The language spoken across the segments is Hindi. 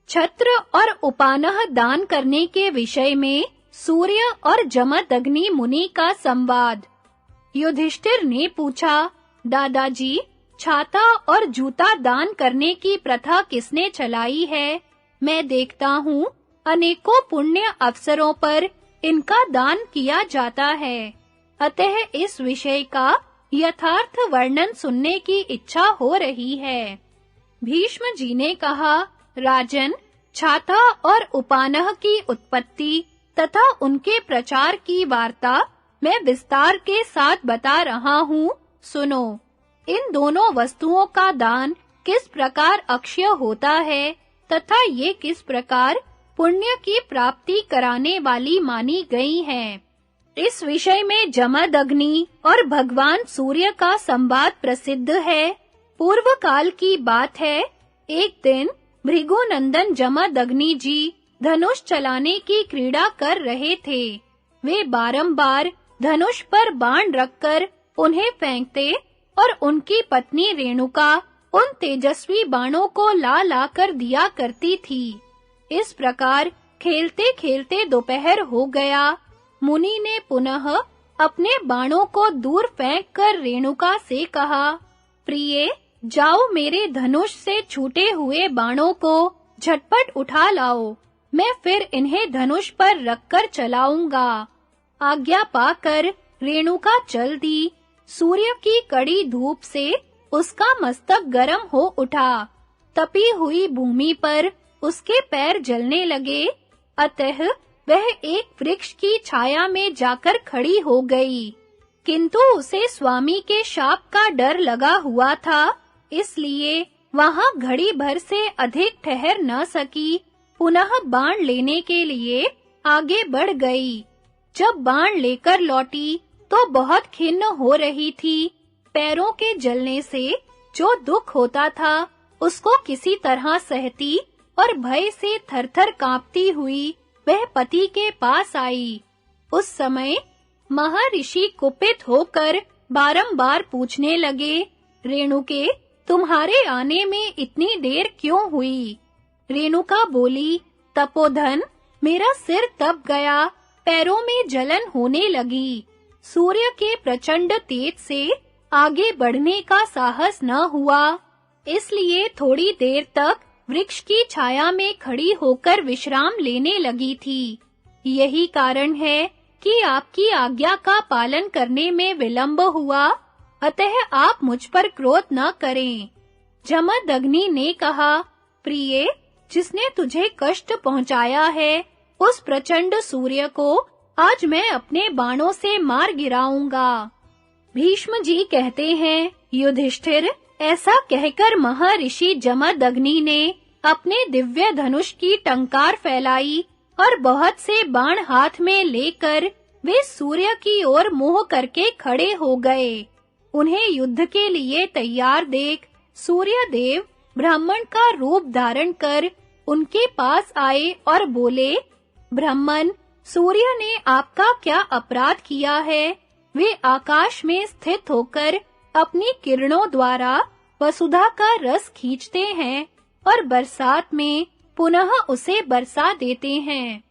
छत्र और उपानह दान करने के विषय में सूर्य और जमदग्नि मुनि का संवाद। युधिष्ठिर ने पूछा, दादाजी, छाता और जूता दान करने की प्रथा किसने चलाई है? मैं देखता हूँ अनेकों पुण्य अवसरों पर इनका दान किया जाता है। अतः इस विषय का यथार्थ वर्णन सुनने की इच्छा हो रही है। भीष्म जी ने कहा, राजन, छाता और उपानह की उत्पत्ति तथा उनके प्रचार की वार्ता मैं विस्तार के साथ बता रहा हूँ, सुनो। इन दोनों वस्तुओं का दान किस प्रकार अक्षय होता है तथा ये किस प्रकार पुण्य की प्राप्ति कराने वाली मानी गई हैं। इस विषय में जमदग्नि और भगवान सूर्य का संवाद प्रसिद्ध है। पूर्व काल की बात है, एक दिन भृगुनंदन जमदग्नि जी धनुष चलाने की क्रीड़ा कर रहे थे। वे बारंबार धनुष पर बाण रखकर उन्हें फेंकते और उनकी पत्नी रेणुका उन तेजस्वी बाणों को ला कर दिया करती थी। इस प्रकार खेलते-खेलते दोपहर हो गया। मुनि ने पुनः अपने बाणों को दूर फेंककर रेणुका से कहा, प्रिये, जाओ मेरे धनुष से छूटे हुए बाणों को झटपट उठा लाओ। मैं फिर इन्हें धनुष पर रखकर चलाऊंगा। आज्ञा पाकर रेणुका चल दी। सूर्य की कड़ी धूप से उसका मस्तक गर्म हो उठा। तपी हुई भूमि पर उसके पैर जलने लगे। अतः वह एक वृक्ष की छाया में जाकर खड़ी हो गई। किंतु उसे स्वामी के शाप का डर लगा हुआ था, इसलिए वहां घड़ी भर से अधिक ठहर न सकी। पुनः बाण लेने के लिए आगे बढ़ गई। जब बाण लेकर लौटी तो बहुत खिन्न हो रही थी। पैरों के जलने से जो दुख होता था उसको किसी तरह सहती और भय से थरथर कांपती हुई वह पति के पास आई। उस समय महर्षि कुपित होकर बारंबार पूछने लगे, रेणुके, तुम्हारे आने में इतनी देर क्यों हुई? रेणुका बोली, तपोधन, मेरा सिर तप गया, पैरों में जलन होने लगी। सूर्य के प्रचंड तेज से आगे बढ़ने का साहस न हुआ, इसलिए थोड़ी देर तक वृक्ष की छाया में खड़ी होकर विश्राम लेने लगी थी। यही कारण है कि आपकी आज्ञा का पालन करने में विलंब हुआ, अतः आप मुझ पर क्रोध न करें। जमदग्नि ने कहा, प्रिये, जिसने तुझे कष्ट पहुंचाया है, उस प्रचंड सूर्य को आज मैं अपने बाणों से मार गिराऊंगा। भीष्म जी कहते हैं, युधिष्ठिर, ऐसा कहकर महर्षि जमदग्नि ने अपने दिव्य धनुष की टंकार फैलाई और बहुत से बाण हाथ में लेकर वे सूर्य की ओर मुंह करके खड़े हो गए। उन्हें युद्ध के लिए तैयार देख सूर्य देव ब्राह्मण का रूप धारण कर उनके पास आए और बोले, ब्राह्मण, सूर्य ने आपका क्या अपराध किया है? वे आकाश में स्थित होकर अपनी किरणों द्वारा वसुधा का रस खींचते हैं और बरसात में पुनः उसे बरसा देते हैं।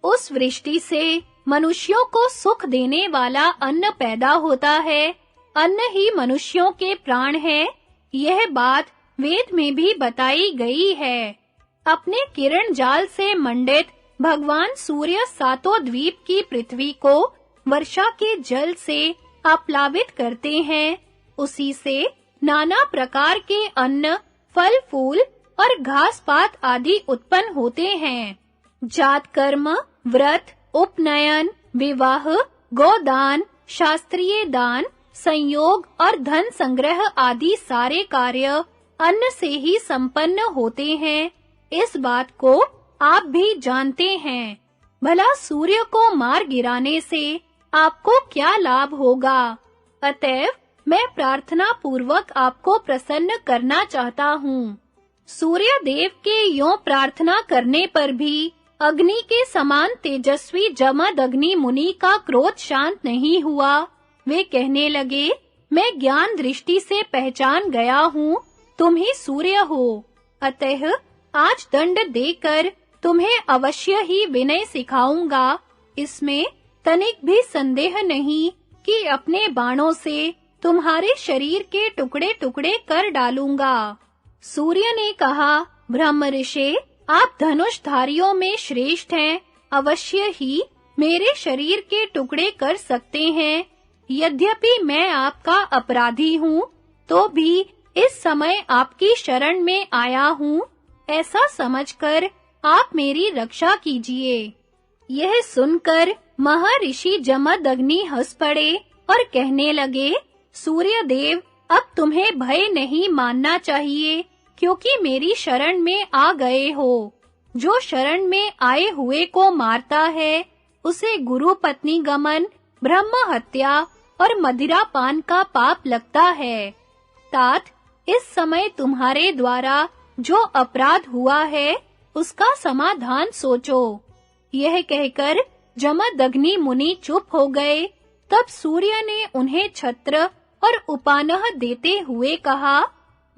उस वृष्टि से मनुष्यों को सुख देने वाला अन्न पैदा होता है। अन्न ही मनुष्यों के प्राण है। यह बात वेद में भी बताई गई है। अपने किरण जाल से मंडित भगवान सूर्य सातों द्वीप की पृथ्वी को वर्षा के जल से आप्लावित करते हैं। उसी से नाना प्रकार के अन्न, फल फूल और घास पात आदि उत्पन्न होते हैं। जात कर्म, व्रत, उपनयन, विवाह, गोदान, शास्त्रीय दान, संयोग और धन संग्रह आदि सारे कार्य अन्न से ही संपन्न होते हैं। इस बात को आप भी जानते हैं। भला सूर्य को मार गिराने से आपको क्या लाभ होगा? अतएव मैं प्रार्थना पूर्वक आपको प्रसन्न करना चाहता हूँ। सूर्य देव के यों प्रार्थना करने पर भी अग्नि के समान तेजस्वी जमदग्नि मुनि का क्रोध शांत नहीं हुआ। वे कहने लगे, मैं ज्ञान दृष्टि से पहचान गया हूँ, तुम ही सूर्य हो। अतः आज दंड देकर तुम्हें अवश्य ही विनय सिखाऊंगा। इसमें तनिक भी संदेह नहीं कि अपने बाणों से तुम्हारे शरीर के टुकड़े-टुकड़े कर डालूंगा। सूर्य ने कहा, ब्रह्म ऋषि, आप धनुषधारियों में श्रेष्ठ हैं, अवश्य ही मेरे शरीर के टुकड़े कर सकते हैं। यद्यपि मैं आपका अपराधी हूँ, तो भी इस समय आपकी शरण में आया हूँ, ऐसा समझकर आप मेरी रक्षा कीजिए। यह सुनकर महर्षि जमदग्नि हंस पड़े और कहने लगे, सूर्यदेव, अब तुम्हें भय नहीं मानना चाहिए, क्योंकि मेरी शरण में आ गए हो। जो शरण में आए हुए को मारता है, उसे गुरु पत्नी गमन, ब्रह्म हत्या और मदिरा पान का पाप लगता है। तात, इस समय तुम्हारे द्वारा जो अपराध हुआ है, उसका समाधान सोचो। यह कहकर जमदग्नि मुनि चुप हो गए। तब सूर्य ने उन्हें छत्र और उपानह देते हुए कहा,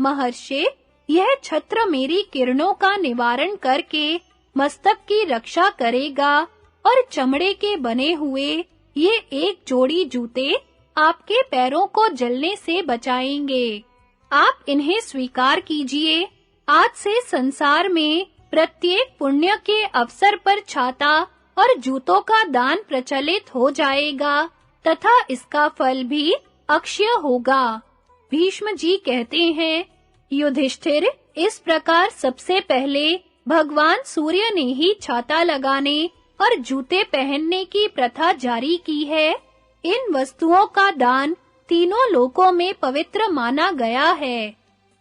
महर्षि, यह छत्र मेरी किरणों का निवारण करके मस्तक की रक्षा करेगा और चमड़े के बने हुए ये एक जोड़ी जूते आपके पैरों को जलने से बचाएंगे। आप इन्हें स्वीकार कीजिए। आज से संसार में प्रत्येक पुण्य के अवसर पर छाता और जूतों का दान प्रचलित हो जाएगा तथा इसका फल भी अक्षय होगा। भीष्म जी कहते हैं, युधिष्ठिर, इस प्रकार सबसे पहले भगवान सूर्य ने ही छाता लगाने और जूते पहनने की प्रथा जारी की है। इन वस्तुओं का दान तीनों लोकों में पवित्र माना गया है।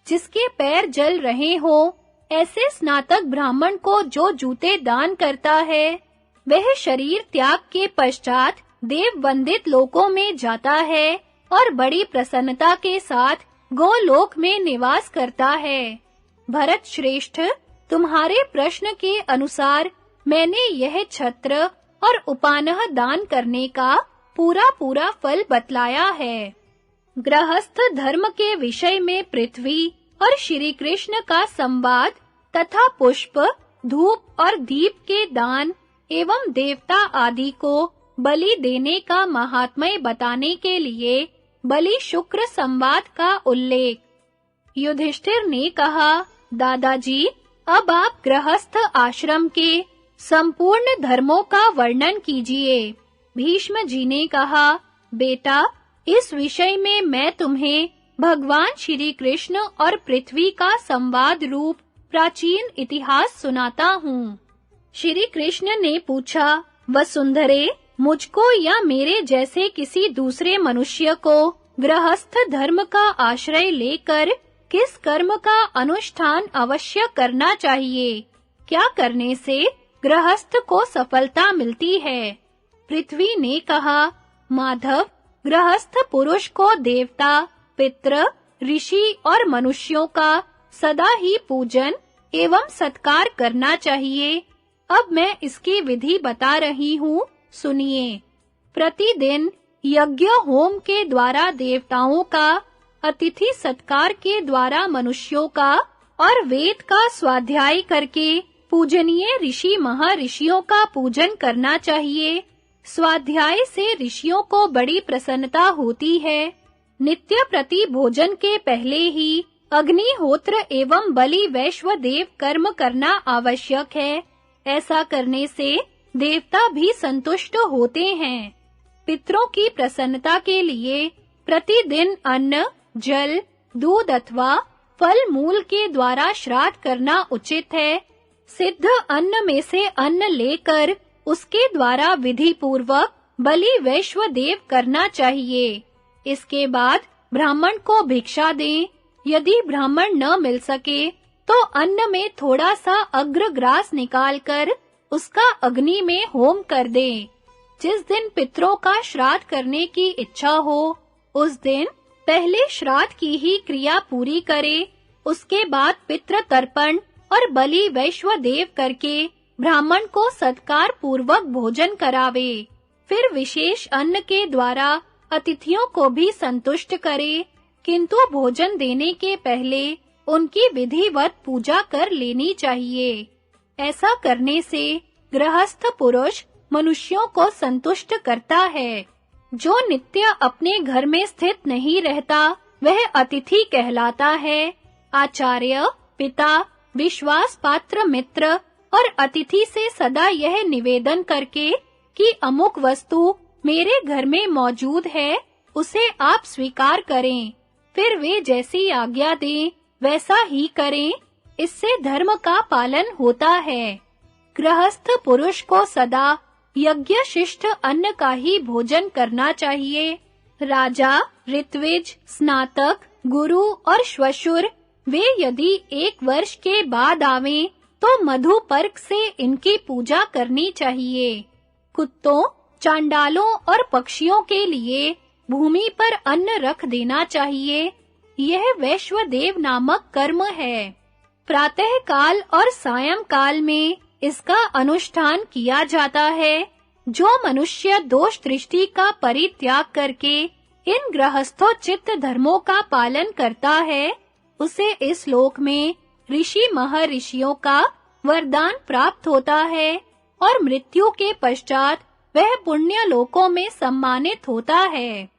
जिसके पैर जल रहे हो, ऐसे स्नातक ब्राह्मण को जो जूते दान करता है, वह शरीर त्याग के पश्चात देव वंदित लोकों में जाता है और बड़ी प्रसन्नता के साथ गोलोक में निवास करता है। भरत श्रेष्ठ, तुम्हारे प्रश्न के अनुसार मैंने यह छत्र और उपानह दान करने का पूरा फल बतलाया है। गृहस्थ धर्म के विषय में पृथ्वी और श्री कृष्ण का संवाद तथा पुष्प, धूप और दीप के दान एवं देवता आदि को बलि देने का महात्म्य बताने के लिए बलि शुक्र संवाद का उल्लेख। युधिष्ठिर ने कहा, दादाजी, अब आप गृहस्थ आश्रम के संपूर्ण धर्मों का वर्णन कीजिए। भीष्म जी ने कहा, बेटा, इस विषय में मैं तुम्हें भगवान श्री कृष्ण और पृथ्वी का संवाद रूप प्राचीन इतिहास सुनाता हूँ। श्री कृष्ण ने पूछा, वसुंधरे, मुझको या मेरे जैसे किसी दूसरे मनुष्य को गृहस्थ धर्म का आश्रय लेकर किस कर्म का अनुष्ठान अवश्य करना चाहिए? क्या करने से गृहस्थ को सफलता मिलती है? पृथ्वी ने कहा, माधव, गृहस्थ पुरुष को देवता, पितृ, ऋषि और मनुष्यों का सदा ही पूजन एवं सत्कार करना चाहिए। अब मैं इसकी विधि बता रही हूँ, सुनिए। प्रतिदिन यज्ञ होम के द्वारा देवताओं का, अतिथि सत्कार के द्वारा मनुष्यों का और वेद का स्वाध्याय करके पूजनीय ऋषि महर्षियों का पूजन करना चाहिए। स्वाध्याय से ऋषियों को बड़ी प्रसन्नता होती है। नित्य प्रति भोजन के पहले ही अग्निहोत्र एवं बलि वैश्वदेव कर्म करना आवश्यक है। ऐसा करने से देवता भी संतुष्ट होते हैं। पितरों की प्रसन्नता के लिए प्रतिदिन अन्न, जल, दूध अथवा फल मूल के द्वारा श्राद्ध करना उचित है। सिद्ध अन्न में से अन्न लेकर उसके द्वारा विधि पूर्वक बलि वैश्वदेव करना चाहिए। इसके बाद ब्राह्मण को भिक्षा दें। यदि ब्राह्मण न मिल सके तो अन्न में थोड़ा सा अग्रग्रास निकालकर उसका अग्नि में होम कर दें। जिस दिन पितरों का श्राद्ध करने की इच्छा हो, उस दिन पहले श्राद्ध की ही क्रिया पूरी करे। उसके बाद पितृ तर्पण और बलि वैश्वदेव करके ब्राह्मण को सत्कार पूर्वक भोजन करावे। फिर विशेष अन्न के द्वारा अतिथियों को भी संतुष्ट करे। किंतु भोजन देने के पहले उनकी विधिवत पूजा कर लेनी चाहिए। ऐसा करने से गृहस्थ पुरुष मनुष्यों को संतुष्ट करता है। जो नित्य अपने घर में स्थित नहीं रहता, वह अतिथि कहलाता है। आचार्य, पिता, विश्वास पात्र मित्र और अतिथि से सदा यह निवेदन करके कि अमुक वस्तु मेरे घर में मौजूद है, उसे आप स्वीकार करें, फिर वे जैसी आज्ञा दें वैसा ही करें, इससे धर्म का पालन होता है। गृहस्थ पुरुष को सदा यज्ञ शिष्ट अन्न का ही भोजन करना चाहिए। राजा, ऋत्विज, स्नातक, गुरु और श्वशुर वे यदि 1 वर्ष के बाद आवें तो मधु पर्क से इनकी पूजा करनी चाहिए। कुत्तों, चांडालों और पक्षियों के लिए भूमि पर अन्न रख देना चाहिए। यह वैश्वदेव नामक कर्म है। प्रातः काल और सायं काल में इसका अनुष्ठान किया जाता है। जो मनुष्य दोष दृष्टि का परित्याग करके इन गृहस्थोचित धर्मों का पालन करता है, उसे इस लोक में ऋषि महर्षियों का वरदान प्राप्त होता है और मृत्यु के पश्चात वह पुण्य लोकों में सम्मानित होता है।